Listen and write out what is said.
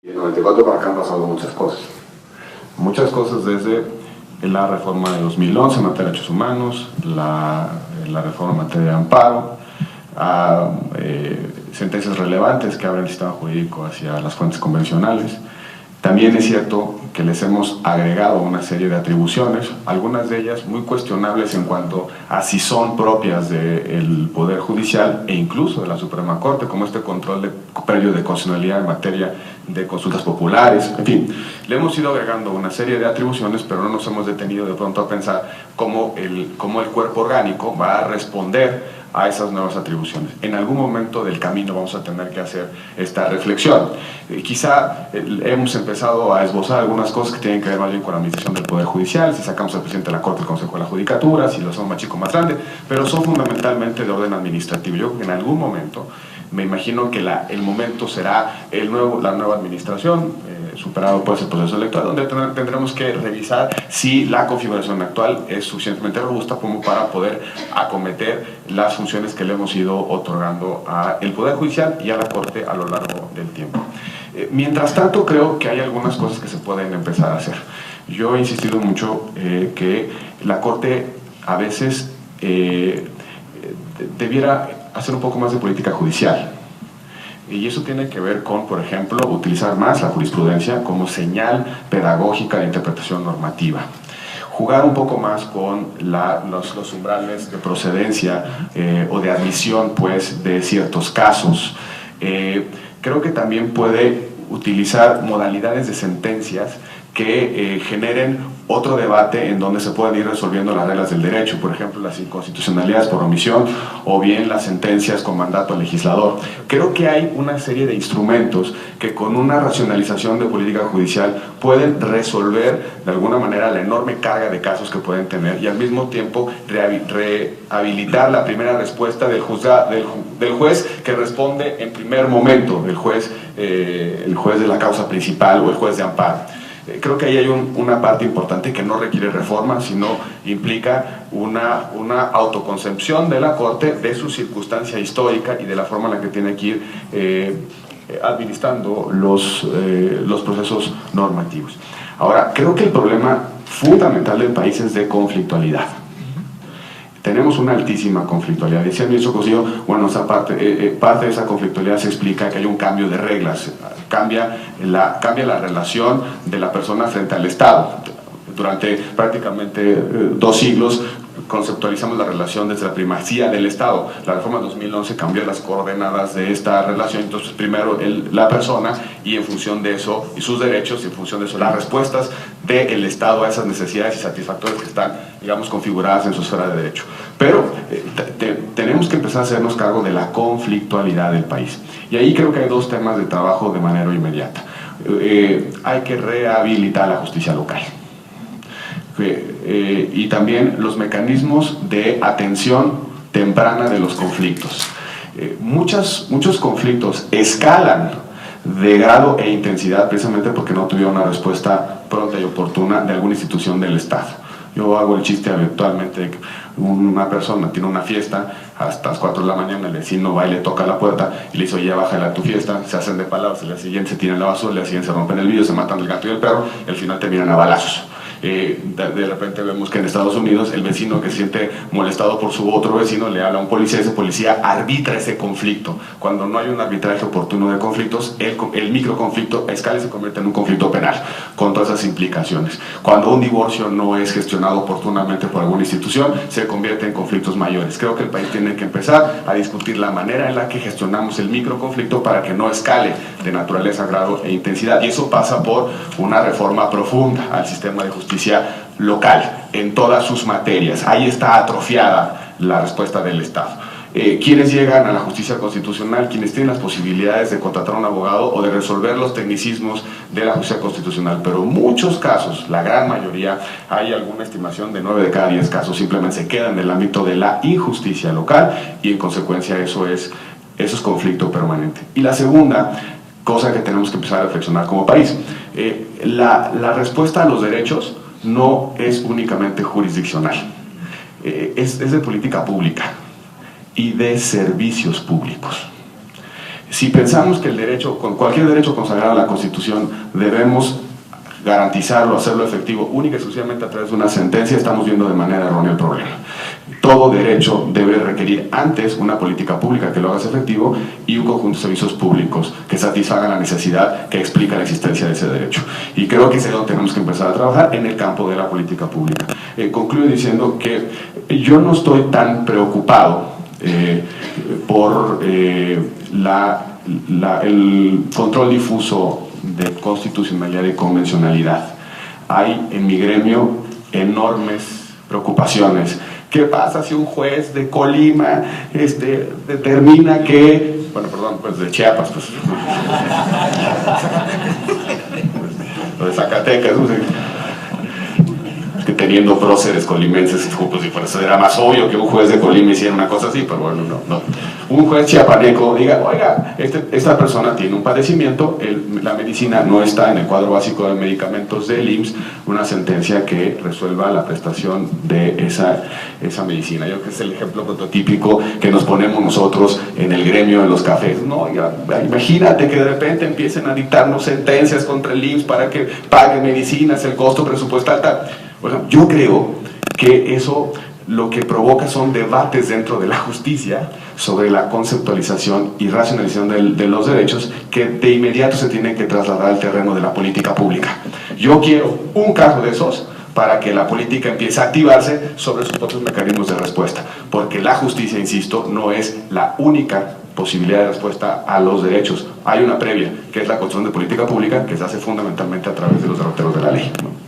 En el 94 para acá han pasado muchas cosas. Muchas cosas desde la reforma de 2011 en materia de derechos humanos, la reforma en materia de amparo, a sentencias relevantes que abren el sistema jurídico hacia las fuentes convencionales. También es cierto que les hemos agregado una serie de atribuciones, algunas de ellas muy cuestionables en cuanto a si son propias del Poder Judicial e incluso de la Suprema Corte, como este control previo de constitucionalidad en materia de consultas populares. En fin, le hemos ido agregando una serie de atribuciones, pero no nos hemos detenido de pronto a pensar cómo el cuerpo orgánico va a responder a esas nuevas atribuciones. En algún momento del camino vamos a tener que hacer esta reflexión. Quizá hemos empezado a esbozar algunas cosas que tienen que ver más bien con la administración del Poder Judicial, si sacamos al presidente de la Corte, el Consejo de la Judicatura, si lo hacemos más chico o más grande, pero son fundamentalmente de orden administrativo. Yo creo que en algún momento, me imagino que el momento será la nueva administración, superado pues el proceso electoral, donde tendremos que revisar si la configuración actual es suficientemente robusta como para poder acometer las funciones que le hemos ido otorgando al Poder Judicial y a la Corte a lo largo del tiempo. Mientras tanto, creo que hay algunas cosas que se pueden empezar a hacer. Yo he insistido mucho que la Corte a veces debiera hacer un poco más de política judicial. Y eso tiene que ver con, por ejemplo, utilizar más la jurisprudencia como señal pedagógica de interpretación normativa. Jugar un poco más con los umbrales de procedencia o de admisión pues, de ciertos casos. Creo que también puede utilizar modalidades de sentencias que generen otro debate en donde se pueden ir resolviendo las reglas del derecho, por ejemplo las inconstitucionalidades por omisión o bien las sentencias con mandato al legislador. Creo que hay una serie de instrumentos que con una racionalización de política judicial pueden resolver de alguna manera la enorme carga de casos que pueden tener y al mismo tiempo rehabilitar la primera respuesta del juez que responde en primer momento, el juez de la causa principal o el juez de amparo. Creo que ahí hay una parte importante que no requiere reforma, sino implica una autoconcepción de la Corte de su circunstancia histórica y de la forma en la que tiene que ir administrando los procesos normativos. Ahora, creo que el problema fundamental del país es de conflictualidad. Tenemos una altísima conflictualidad. Decía el ministro Cosío, bueno, parte de esa conflictualidad se explica que hay un cambio de reglas, cambia la relación de la persona frente al Estado. Durante prácticamente 2 siglos conceptualizamos la relación desde la primacía del Estado. La reforma de 2011 cambió las coordenadas de esta relación, entonces primero la persona y en función de eso, y sus derechos, y en función de eso las respuestas del Estado a esas necesidades y satisfactorias que están, digamos, configuradas en su esfera de derecho. Pero tenemos que empezar a hacernos cargo de la conflictualidad del país. Y ahí creo que hay 2 temas de trabajo de manera inmediata. Hay que rehabilitar la justicia local. Y también los mecanismos de atención temprana de los conflictos. Muchos conflictos escalan de grado e intensidad precisamente porque no tuvieron una respuesta pronta y oportuna de alguna institución del Estado. Yo hago el chiste habitualmente de que una persona tiene una fiesta hasta las 4 de la mañana, el vecino va y le toca la puerta y le dice, oye, bájale a tu fiesta, se hacen de palabras, al día siguiente se tiran la basura, al día siguiente se rompen el vidrio, se matan el gato y el perro y al final terminan a balazos. De repente vemos que en Estados Unidos el vecino que se siente molestado por su otro vecino le habla a un policía, ese policía arbitra ese conflicto. Cuando no hay un arbitraje oportuno de conflictos, el microconflicto escala y se convierte en un conflicto penal, con todas esas implicaciones. Cuando un divorcio no es gestionado oportunamente por alguna institución, se convierte en conflictos mayores. Creo que el país tiene que empezar a discutir la manera en la que gestionamos el microconflicto para que no escale de naturaleza, grado e intensidad, y eso pasa por una reforma profunda al sistema de justicia local en todas sus materias. Ahí está atrofiada la respuesta del Estado. Quienes llegan a la justicia constitucional, quienes tienen las posibilidades de contratar a un abogado o de resolver los tecnicismos de la justicia constitucional, pero en muchos casos, la gran mayoría, hay alguna estimación de 9 de cada 10 casos simplemente se quedan en el ámbito de la injusticia local y en consecuencia eso es conflicto permanente. Y la segunda cosa que tenemos que empezar a reflexionar como país, la respuesta a los derechos no es únicamente jurisdiccional, es de política pública y de servicios públicos. Si pensamos que el derecho, con cualquier derecho consagrado en la Constitución, debemos garantizarlo, hacerlo efectivo única y exclusivamente a través de una sentencia, estamos viendo de manera errónea el problema. Todo derecho debe requerir antes una política pública que lo haga efectivo y un conjunto de servicios públicos que satisfagan la necesidad que explica la existencia de ese derecho. Y creo que es donde tenemos que empezar a trabajar en el campo de la política pública. Concluyo diciendo que yo no estoy tan preocupado por el control difuso de constitucionalidad y convencionalidad. Hay en mi gremio enormes preocupaciones. ¿Qué pasa si un juez de Colima determina que, bueno, perdón, pues de Chiapas, pues, o de Zacatecas, que teniendo próceres colimenses, pues si fuera, era más obvio que un juez de Colima hiciera una cosa así, pero bueno, no. Un juez chiapaneco diga, oiga, esta persona tiene un padecimiento, la medicina no está en el cuadro básico de medicamentos del IMSS, una sentencia que resuelva la prestación de esa medicina. Yo creo que es el ejemplo prototípico que nos ponemos nosotros en el gremio, en los cafés. No, oiga, imagínate que de repente empiecen a dictarnos sentencias contra el IMSS para que pague medicinas, el costo presupuestal, tal. Bueno, yo creo que eso lo que provoca son debates dentro de la justicia sobre la conceptualización y racionalización de los derechos que de inmediato se tienen que trasladar al terreno de la política pública. Yo quiero un caso de esos para que la política empiece a activarse sobre sus propios mecanismos de respuesta, porque la justicia, insisto, no es la única posibilidad de respuesta a los derechos. Hay una previa, que es la construcción de política pública, que se hace fundamentalmente a través de los derroteros de la ley, ¿no?